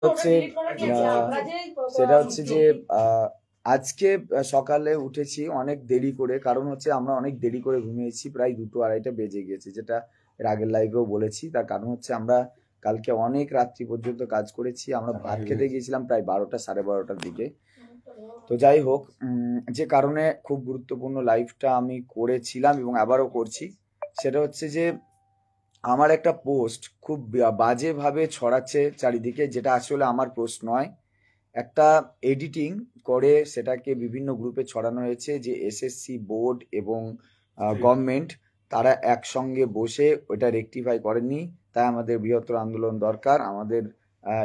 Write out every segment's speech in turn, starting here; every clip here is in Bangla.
হচ্ছে সেটা হচ্ছে যে আজকে সকালে উঠেছি অনেক দেরি করে, কারণ হচ্ছে আমরা অনেক দেরি করে ঘুমিয়েছি, প্রায় 2-2:30 বেজে গিয়েছে, যেটা এর আগের লাইভেও বলেছি। তার কারণ হচ্ছে আমরা কালকে অনেক রাত্রি পর্যন্ত কাজ করেছি। আমরা ভাত খেতে গিয়েছিলাম প্রায় 12টা 12:30টার দিকে। তো যাই হোক, যে কারণে খুব গুরুত্বপূর্ণ লাইভটা আমি করেছিলাম এবং আবারও করছি। সেটা হচ্ছে যে আমার একটা পোস্ট খুব বাজেভাবে ছড়াচ্ছে চারিদিকে, যেটা আসলে আমার পোস্ট নয়। একটা এডিটিং করে সেটাকে বিভিন্ন গ্রুপে ছড়ানো হয়েছে যে এসএসসি বোর্ড এবং গভর্নমেন্ট তারা একসঙ্গে বসে ওটা রেকটিফাই করেননি, তাই আমাদের বৃহত্তর আন্দোলন দরকার আমাদের,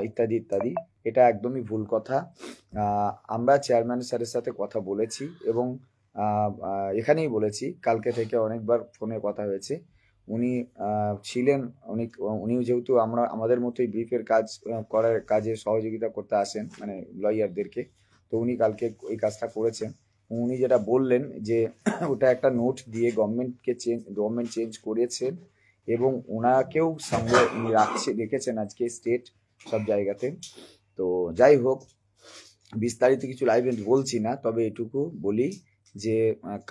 ইত্যাদি ইত্যাদি। এটা একদমই ভুল কথা। আমরা চেয়ারম্যান স্যারের সাথে কথা বলেছি এবং এখানেই বলেছি, কালকে থেকে অনেকবার ফোনে কথা হয়েছে। উনি ছিলেন, উনিও যেহেতু আমাদের মতোই ব্রিফের কাজ করার কাজে সহযোগিতা করতে আসেন, মানে লয়ারদেরকে, তো উনি কালকে এই কাজটা করেছেন। উনি যেটা বললেন যে ওটা একটা নোট দিয়ে গভর্নমেন্ট চেঞ্জ করেছেন এবং ওনাকেও সঙ্গে উনি রেখেছেন আজকে স্টেট সব জায়গাতে। তো যাই হোক, বিস্তারিত কিছু লাইভে বলছি না, তবে এটুকু বলি যে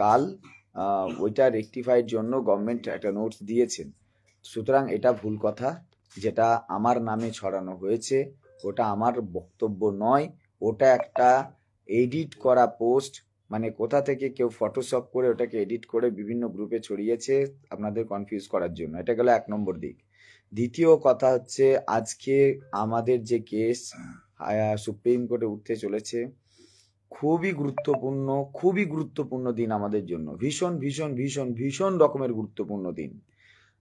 কাল ওইটা রেকটিফাইয়ের জন্য গভর্নমেন্ট একটা নোটস দিয়েছেন। সুতরাং এটা ভুল কথা, যেটা আমার নামে ছড়ানো হয়েছে ওটা আমার বক্তব্য নয়, ওটা একটা এডিট করা পোস্ট। মানে কোথা থেকে কেউ ফটোশপ করে ওটাকে এডিট করে বিভিন্ন গ্রুপে ছড়িয়েছে আপনাদের কনফিউজ করার জন্য। এটা গেল 1 নম্বর দিক। দ্বিতীয় কথা হচ্ছে, আজকে আমাদের যে কেস সুপ্রিম কোর্টে উঠতে চলেছে, খুবই গুরুত্বপূর্ণ দিন আমাদের জন্য, ভীষণ ভীষণ ভীষণ ভীষণ রকমের গুরুত্বপূর্ণ দিন।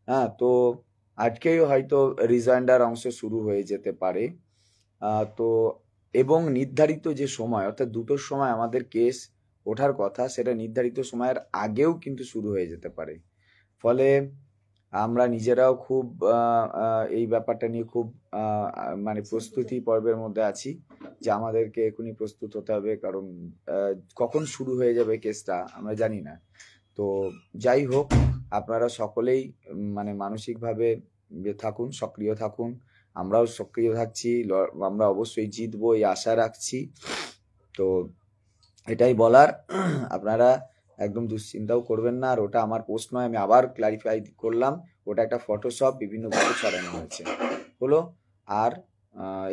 হ্যাঁ, তো আজকেই হয়তো রিজাইন্ডার অংশ শুরু হয়ে যেতে পারে। তো এবং নির্ধারিত যে সময়, অর্থাৎ 2টোর সময় আমাদের কেস ওঠার কথা, সেটা নির্ধারিত সময়ের আগেও কিন্তু শুরু হয়ে যেতে পারে। ফলে আমরা নিজেরাও খুব এই ব্যাপারটা নিয়ে খুব মানে প্রস্তুতি পর্বের মধ্যে আছি যে আমাদেরকে এখনই প্রস্তুত হতে হবে, কারণ কখন শুরু হয়ে যাবে কেসটা আমরা জানি না। তো যাই হোক, আপনারা সকলেই মানে মানসিকভাবে থাকুন, সক্রিয় থাকুন। আমরাও সক্রিয় থাকছি, আমরা অবশ্যই জিতবো এই আশা রাখছি। তো এটাই বলার, আপনারা একদম দুশ্চিন্তাও করবেন না। আর ওটা আমার পোস্ট নয়, আমি আবার ক্লারিফাই করলাম, ওটা একটা ফটোশপ বিভিন্ন ভাবে ছড়ানো হয়েছে হলো। আর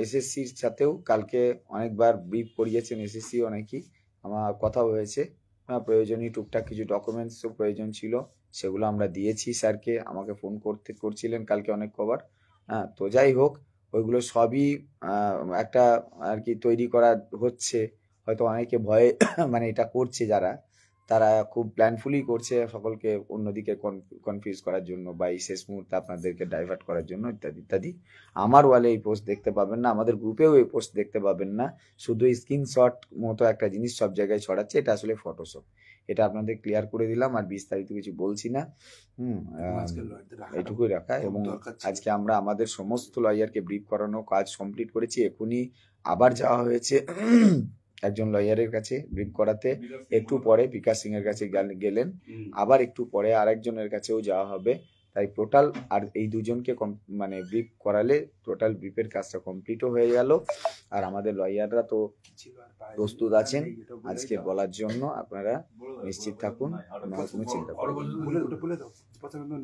এসএসসির সাথেও কালকে অনেকবার ব্রিফ করিয়েছেন এসএসসি, অনেকেই আমার কথা হয়েছে। প্রয়োজনীয় টুকটাক কিছু ডকুমেন্টসও প্রয়োজন ছিল, সেগুলো আমরা দিয়েছি স্যারকে। আমাকে ফোন করছিলেন কালকে অনেক কবার। হ্যাঁ, তো যাই হোক, ওইগুলো সবই একটা আর কি তৈরি করা হচ্ছে। হয়তো অনেকে ভয়ে মানে এটা করছে, যারা তারা খুব প্ল্যানফুলি করছে সকলকে অন্যদিকে কনফিউজ করার জন্য বা এই শেষ মুহূর্তে আপনাদেরকে ডাইভার্ট করার জন্য, ইত্যাদি ইত্যাদি। আমার ওয়ালে এই পোস্ট দেখতে পাবেন না, আমাদের গ্রুপেও এই পোস্ট দেখতে পাবেন না। শুধু স্ক্রিনশট মতো একটা জিনিস সব জায়গায় ছড়াচ্ছে, এটা আসলে ফটোশপ। এটা আপনাদের ক্লিয়ার করে দিলাম, আর বিস্তারিত কিছু বলছি না। এইটুকুই রাখা। এবং আজকে আমরা আমাদের সমস্ত লয়ারকে ব্রিফ করানো কাজ কমপ্লিট করেছি। এখনই আবার যাওয়া হয়েছে একজন লয়ারের কাছে ব্রিফ করাতে, একটু পরে বিকাশ সিং এর কাছে গেলেন, আবার একটু পরে আরেকজনের কাছেও যাওয়া হবে। তাই টোটাল আর এই দুজনকে মানে ব্রিফ করালে টোটাল ব্রিফের কাজটা কমপ্লিটও হয়ে গেল। আর আমাদের লয়াররা তো প্রস্তুত আছেন আজকে বলার জন্য, আপনারা নিশ্চিত থাকুন, কোনো চিন্তা করবেন না।